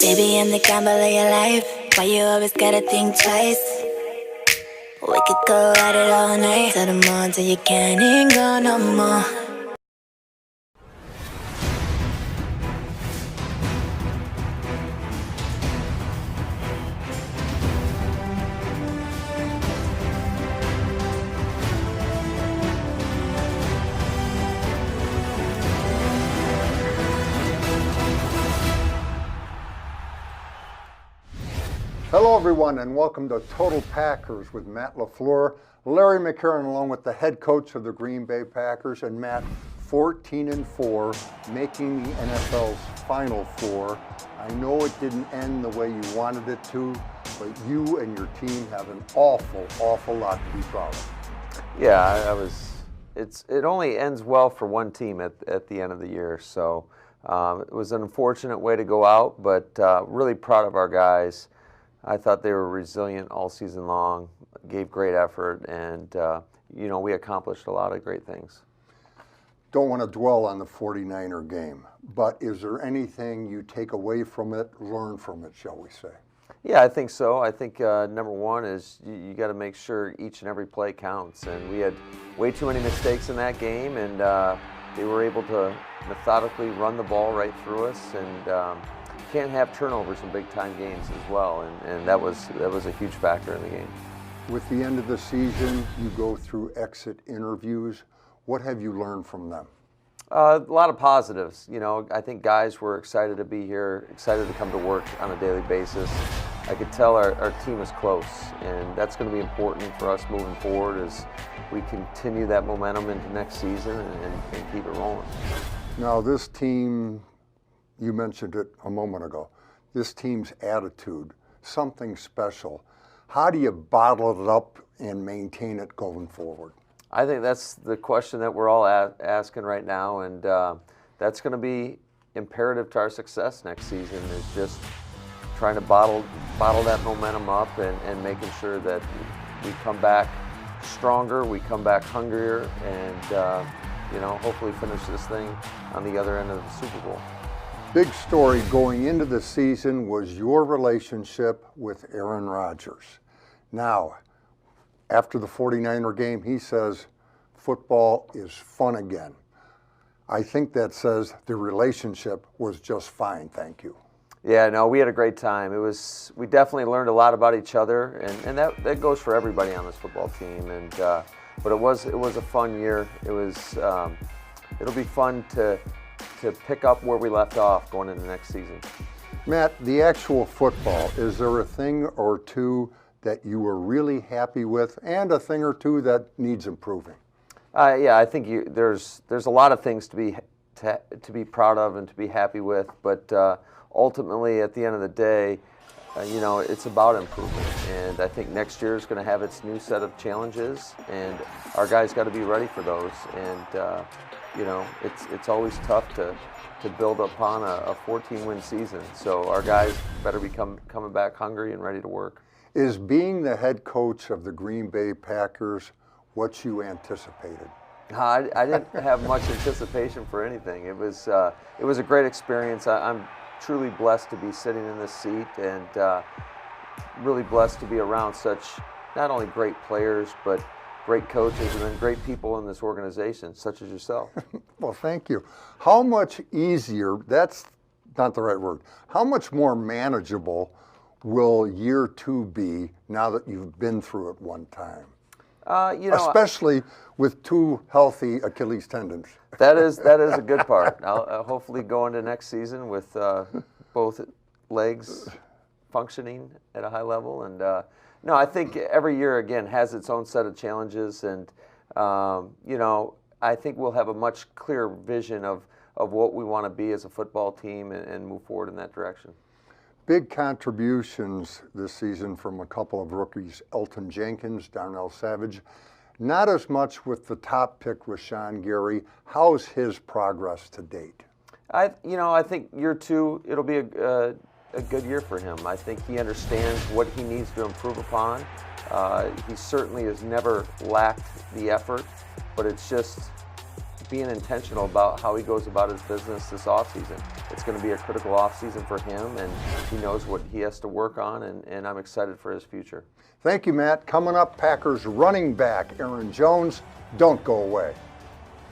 Baby, I'm the gamble of your life. Why you always gotta think twice? We could go at it all night till the morning till you can't even go no more. Hello everyone and welcome to Total Packers with Matt LaFleur, Larry McCarren along with the head coach of the Green Bay Packers, and Matt 14-4, making the NFL's Final Four. I know it didn't end the way you wanted it to, but you and your team have an awful lot to be proud of. Yeah, it only ends well for one team at the end of the year, so it was an unfortunate way to go out, but really proud of our guys. I thought they were resilient all season long, gave great effort, and we accomplished a lot of great things. Don't want to dwell on the 49er game, but is there anything you take away from it, learn from it, shall we say? Yeah, I think so. I think number one is you got to make sure each and every play counts, and we had way too many mistakes in that game, and they were able to methodically run the ball right through us, and can't have turnovers in big-time games as well, and that was a huge factor in the game. With the end of the season, you go through exit interviews. What have you learned from them? A lot of positives. I think guys were excited to be here, excited to come to work on a daily basis. I could tell our team is close, and that's going to be important for us moving forward as we continue that momentum into next season and keep it rolling. Now, this team, you mentioned it a moment ago, this team's attitude, something special. How do you bottle it up and maintain it going forward? I think that's the question that we're all asking right now, and that's going to be imperative to our success next season, is just trying to bottle that momentum up and making sure that we come back stronger, we come back hungrier, and hopefully finish this thing on the other end of the Super Bowl. Big story going into the season was your relationship with Aaron Rodgers. Now, after the 49er game, he says, football is fun again. I think that says the relationship was just fine, thank you. Yeah, no, we had a great time. We definitely learned a lot about each other, and that goes for everybody on this football team. And but it was a fun year. It'll be fun to pick up where we left off going into next season. Matt, the actual football, is there a thing or two that you were really happy with and a thing or two that needs improving? Yeah, I think there's a lot of things to be proud of and to be happy with, but ultimately at the end of the day, it's about improvement. And I think next year is going to have its new set of challenges, and our guys got to be ready for those. And it's always tough to build upon a 14-win season. So our guys better be coming back hungry and ready to work. Is being the head coach of the Green Bay Packers what you anticipated? I didn't have much anticipation for anything. It was a great experience. I'm truly blessed to be sitting in this seat, and really blessed to be around such not only great players, but great coaches and then great people in this organization, such as yourself. Well, thank you. How much easier, that's not the right word, how much more manageable will year two be now that you've been through it one time? Especially with two healthy Achilles tendons. That is a good part. I'll hopefully go into next season with both legs functioning at a high level. And no, I think every year, again, has its own set of challenges. And, I think we'll have a much clearer vision of what we want to be as a football team and move forward in that direction. Big contributions this season from a couple of rookies, Elton Jenkins, Darnell Savage. Not as much with the top pick, Rashawn Gary. How's his progress to date? I think year two, it'll be a good year for him. I think he understands what he needs to improve upon. He certainly has never lacked the effort, but it's just being intentional about how he goes about his business this offseason. it's going to be a critical offseason for him, and he knows what he has to work on, and I'm excited for his future. Thank you, Matt. Coming up, Packers running back Aaron Jones. Don't go away.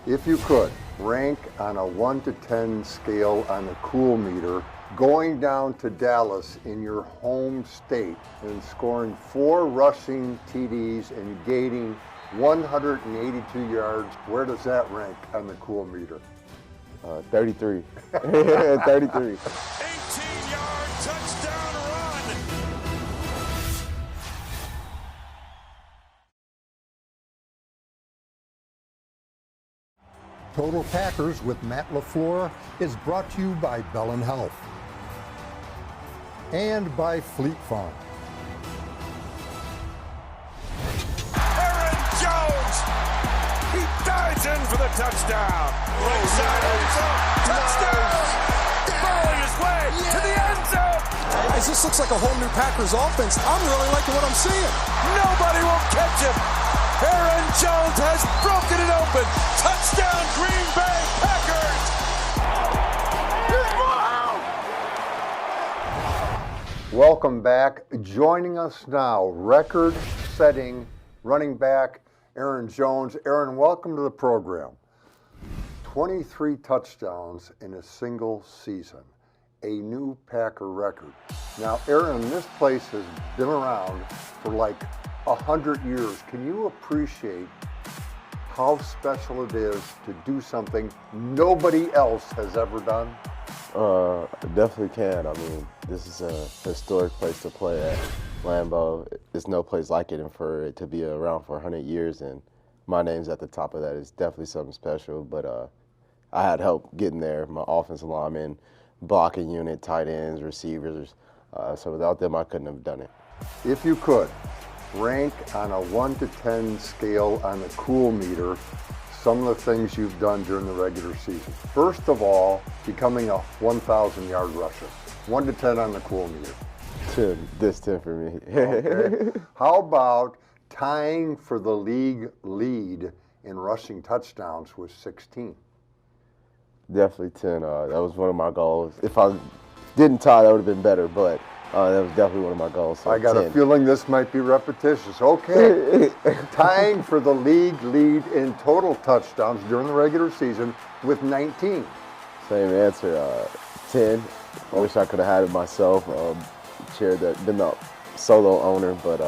If you could, rank on a 1 to 10 scale on the cool meter, going down to Dallas in your home state and scoring 4 rushing TDs and gaining 182 yards, where does that rank on the cool meter? 33. 33. 18-yard touchdown run. Total Packers with Matt LaFleur is brought to you by Bell & Health and by Fleet Farm. Aaron Jones. He dives in for the touchdown. Right side end zone. Touchdown. Burrowing his way to the end zone. Guys, this looks like a whole new Packers offense. I'm really liking what I'm seeing. Nobody will catch him. Aaron Jones has broken it open. Touchdown, Green Bay Packers. Welcome back. Joining us now, record-setting running back Aaron Jones. Aaron, welcome to the program. 23 touchdowns in a single season, a new Packer record. Now, Aaron, this place has been around for like 100 years. Can you appreciate how special it is to do something nobody else has ever done? I definitely can. I mean, this is a historic place to play at. Lambeau, there's no place like it, and for it to be around for 100 years and my name's at the top of that is definitely something special. But I had help getting there. My offensive linemen, blocking unit, tight ends, receivers. So without them, I couldn't have done it. If you could, rank on a 1 to 10 scale on the cool meter some of the things you've done during the regular season. First of all, becoming a 1,000-yard rusher. 1 to 10 on the cool meter. 10. This 10 for me. Okay. How about tying for the league lead in rushing touchdowns with 16? Definitely 10. That was one of my goals. If I didn't tie, that would have been better, but that was definitely one of my goals. So I got 10. a feeling this might be repetitious. Okay. Tying for the league lead in total touchdowns during the regular season with 19. Same answer. 10. I wish I could have had it myself. Been the solo owner, but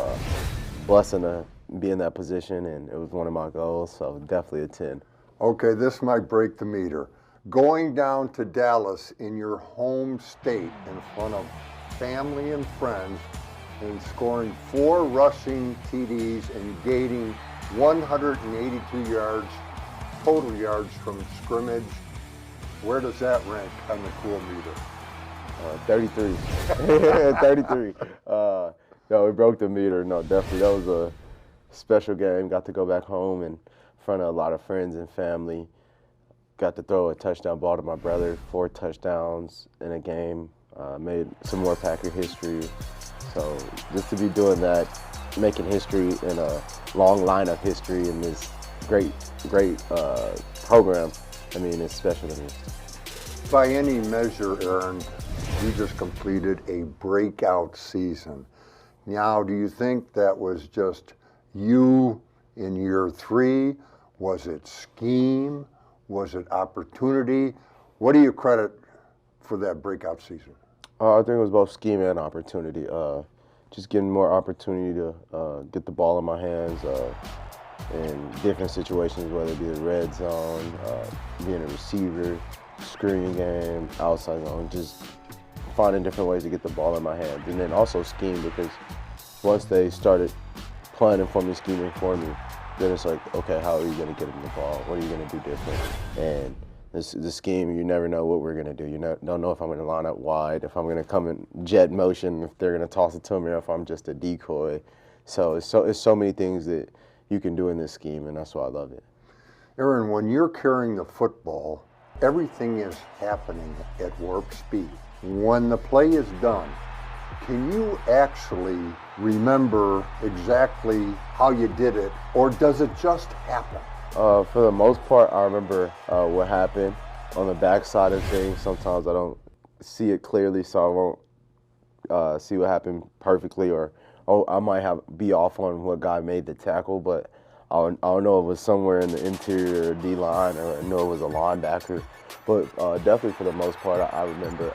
blessing to be in that position, and it was one of my goals, so definitely a 10. Okay, this might break the meter. Going down to Dallas in your home state in front of family and friends and scoring 4 rushing TDs and gaining 182 yards, total yards from scrimmage. Where does that rank on the cool meter? 33. 33. No, it broke the meter. No, definitely. That was a special game. Got to go back home in front of a lot of friends and family. Got to throw a touchdown ball to my brother, 4 touchdowns in a game. Made some more Packer history. So just to be doing that, making history in a long line of history in this great program, I mean, it's special to me. By any measure, Aaron, you just completed a breakout season. Now, do you think that was just you in year 3? Was it scheme? Was it opportunity? What do you credit for that breakout season? I think it was both scheme and opportunity. Just getting more opportunity to get the ball in my hands in different situations, whether it be the red zone, being a receiver, screen game, outside zone, just finding different ways to get the ball in my hands. And then also scheme, because once they started planning for me, scheming for me, then it's like, okay, how are you going to get them the ball? What are you going to do different? And the scheme, you never know what we're going to do. You don't know if I'm going to line up wide, if I'm going to come in jet motion, if they're going to toss it to me, or if I'm just a decoy. So it's so many things that you can do in this scheme, and that's why I love it. Aaron, when you're carrying the football, everything is happening at warp speed. When the play is done, can you actually remember exactly how you did it, or does it just happen? For the most part, I remember what happened. On the backside of things, sometimes I don't see it clearly, so I won't see what happened perfectly, or I might be off on what guy made the tackle, but I don't know if it was somewhere in the interior D-line, or I know it was a linebacker. But definitely for the most part, I remember,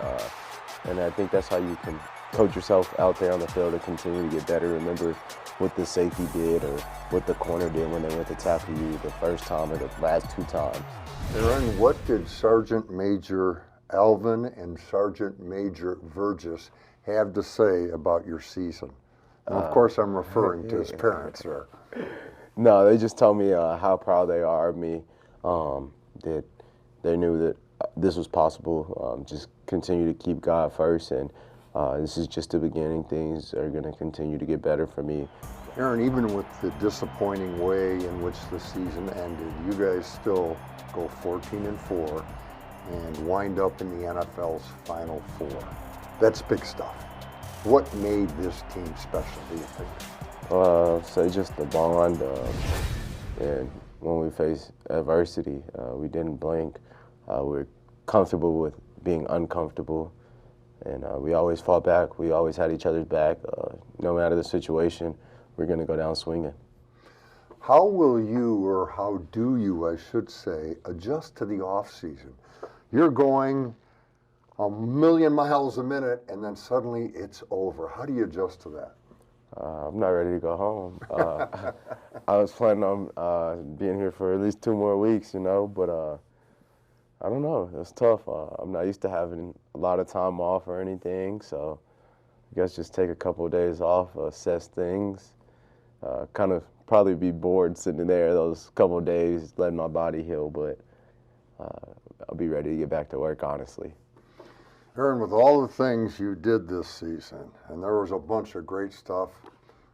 and I think that's how you can coach yourself out there on the field to continue to get better. Remember what the safety did or what the corner did when they went to tackle you the first time or the last 2 times. Aaron, what did Sergeant Major Alvin and Sergeant Major Vergis have to say about your season? And of course, I'm referring to his parents there. No, they just told me how proud they are of me, that they knew that this was possible. Just continue to keep God first, and this is just the beginning. Things are going to continue to get better for me. Aaron, even with the disappointing way in which the season ended, you guys still go 14-4 and wind up in the NFL's Final Four. That's big stuff. What made this team special, do you think? So just the bond, and when we face adversity, we didn't blink. We're comfortable with being uncomfortable, and we always fought back. We always had each other's back. No matter the situation, we're going to go down swinging. How will you, or how do you, I should say, adjust to the off season? You're going 1,000,000 miles a minute, and then suddenly it's over. How do you adjust to that? I'm not ready to go home. I was planning on being here for at least 2 more weeks, but I don't know. It's tough. I'm not used to having a lot of time off or anything, so I guess just take a couple of days off, assess things, kind of probably be bored sitting there those couple of days, letting my body heal, but I'll be ready to get back to work, honestly. Aaron, with all the things you did this season, and there was a bunch of great stuff,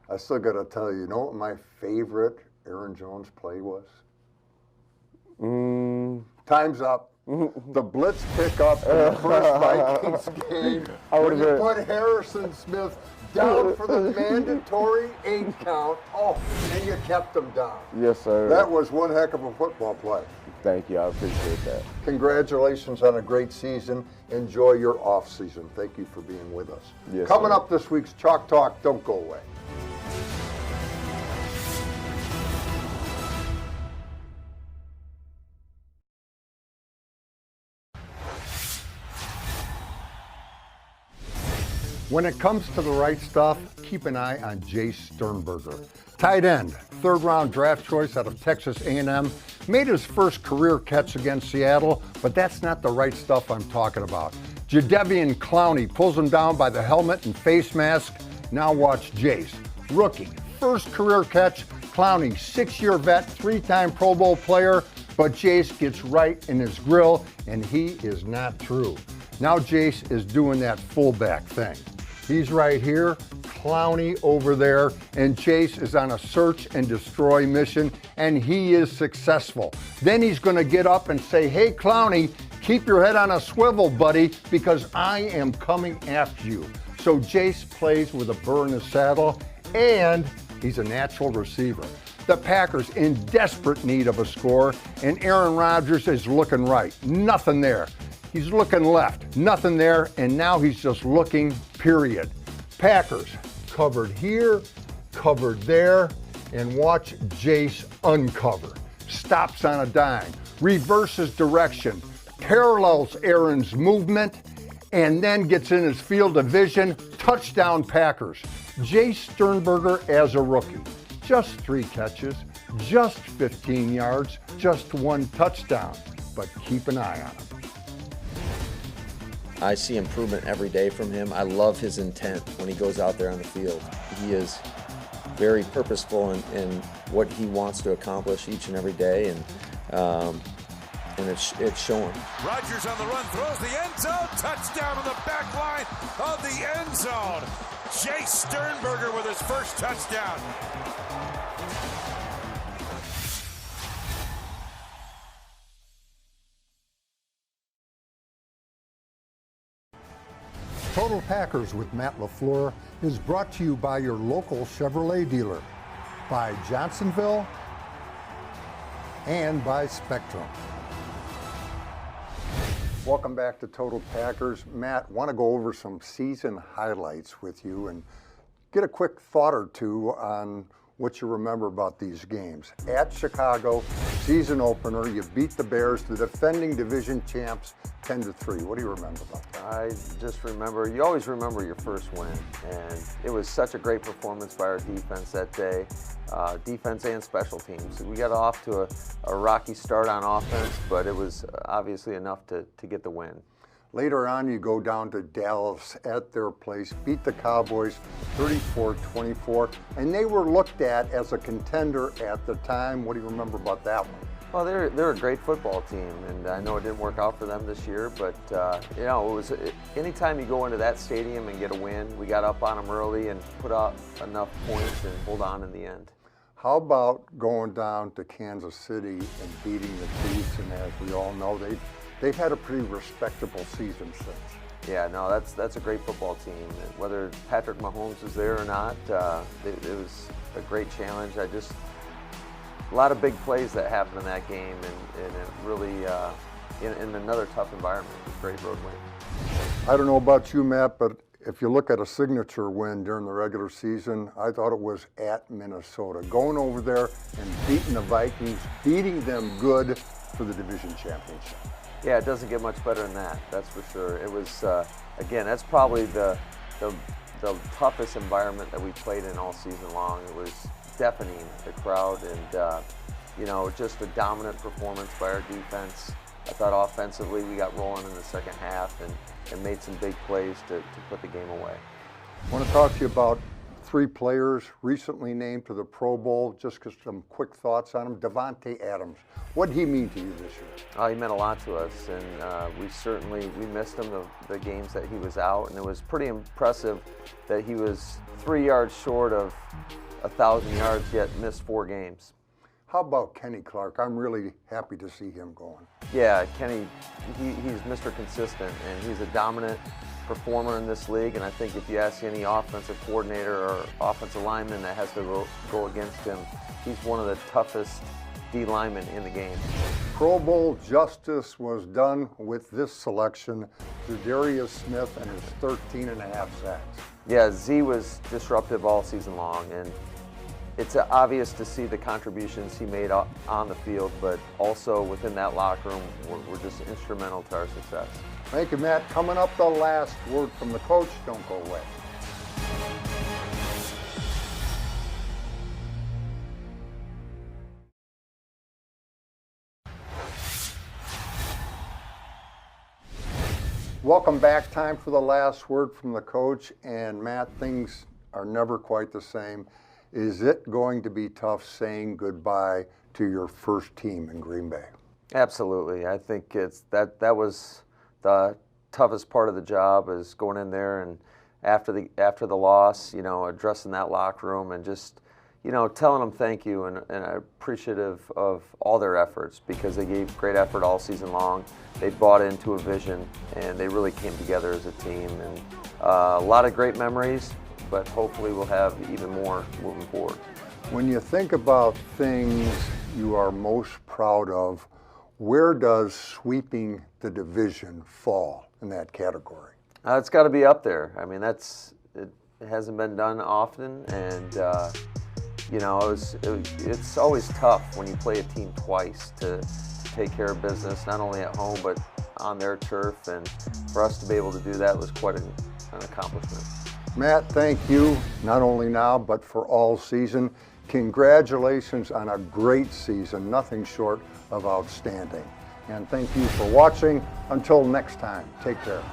I still got to tell you, you know what my favorite Aaron Jones play was? Time's up. The blitz pickup in the first Vikings game when you put Harrison Smith down for the mandatory 8 count. Oh, and you kept him down. Yes, sir. That was one heck of a football play. Thank you. I appreciate that. Congratulations on a great season. Enjoy your off season. Thank you for being with us. Yes, Coming sir. up this week's Chalk Talk, don't go away. When it comes to the right stuff, keep an eye on Jace Sternberger. Tight end, 3rd-round draft choice out of Texas A&M, made his first career catch against Seattle, but that's not the right stuff I'm talking about. Jadeveon Clowney pulls him down by the helmet and face mask. Now watch Jace. Rookie, first career catch. Clowney, 6-year vet, 3-time Pro Bowl player, but Jace gets right in his grill, and he is not through. Now Jace is doing that fullback thing. He's right here, Clowney over there, and Jace is on a search and destroy mission, and he is successful. Then he's going to get up and say, hey, Clowney, keep your head on a swivel, buddy, because I am coming after you. So Jace plays with a burr in his saddle, and he's a natural receiver. The Packers in desperate need of a score, and Aaron Rodgers is looking right. Nothing there. He's looking left, nothing there, and now he's just looking, period. Packers covered here, covered there, and watch Jace uncover. Stops on a dime, reverses direction, parallels Aaron's movement, and then gets in his field of vision. Touchdown Packers. Jace Sternberger as a rookie. Just 3 catches, just 15 yards, just 1 touchdown. But keep an eye on him. I see improvement every day from him. I love his intent when he goes out there on the field. He is very purposeful in what he wants to accomplish each and every day, and it's showing. Rodgers on the run, throws the end zone, touchdown on the back line of the end zone. Jace Sternberger with his first touchdown. Total Packers with Matt LaFleur is brought to you by your local Chevrolet dealer, by Johnsonville, and by Spectrum. Welcome back to Total Packers. Matt, want to go over some season highlights with you and get a quick thought or two on what you remember about these games. At Chicago, season opener, you beat the Bears, the defending division champs, 10-3. What do you remember about that? I just remember, you always remember your first win, and it was such a great performance by our defense that day, defense and special teams. We got off to a rocky start on offense, but it was obviously enough to get the win. Later on, you go down to Dallas at their place, beat the Cowboys 34-24, and they were looked at as a contender at the time. What do you remember about that one? Well, they're a great football team, and I know it didn't work out for them this year, but you know, anytime you go into that stadium and get a win, we got up on them early and put up enough points and hold on in the end. How about going down to Kansas City and beating the Chiefs? And as we all know, they've had a pretty respectable season since. Yeah, no, that's a great football team. Whether Patrick Mahomes is there or not, it was a great challenge. A lot of big plays that happened in that game, and it really, in another tough environment, it was a great road win. I don't know about you, Matt, but if you look at a signature win during the regular season, I thought it was at Minnesota. Going over there and beating the Vikings, beating them good for the division championship. Yeah, it doesn't get much better than that, that's for sure. It was, again, that's probably the toughest environment that we played in all season long. It was deafening, the crowd, and you know, just a dominant performance by our defense. I thought offensively we got rolling in the second half and made some big plays to put the game away. I want to talk to you about 3 players recently named to the Pro Bowl. Just some quick thoughts on them. Davante Adams, what did he mean to you this year? Oh, he meant a lot to us, and we missed him the games that he was out, and it was pretty impressive that he was 3 yards short of 1,000 yards, yet missed 4 games. How about Kenny Clark? I'm really happy to see him going. Yeah, Kenny, he's Mr. Consistent, and he's a dominant performer in this league, and I think if you ask any offensive coordinator or offensive lineman that has to go against him, he's one of the toughest D linemen in the game. Pro Bowl justice was done with this selection, Zadarius Smith and his 13.5 sacks. Yeah, Z was disruptive all season long, and it's obvious to see the contributions he made on the field, but also within that locker room, we're just instrumental to our success. Thank you, Matt. Coming up, the last word from the coach. Don't go away. Welcome back. Time for the last word from the coach. And Matt, things are never quite the same. Is it going to be tough saying goodbye to your first team in Green Bay? Absolutely. I think that was the toughest part of the job, is going in there and after the loss, you know, addressing that locker room and just, you know, telling them thank you and appreciative of all their efforts, because they gave great effort all season long. They bought into a vision and they really came together as a team, and a lot of great memories, but hopefully we'll have even more moving forward. When you think about things you are most proud of, where does sweeping the division fall in that category? It's got to be up there. I mean, it hasn't been done often, and you know, it's always tough when you play a team twice to take care of business, not only at home but on their turf, and for us to be able to do that was quite an accomplishment. Matt, thank you, not only now but for all season. Congratulations on a great season, nothing short of outstanding. And thank you for watching. Until next time, take care.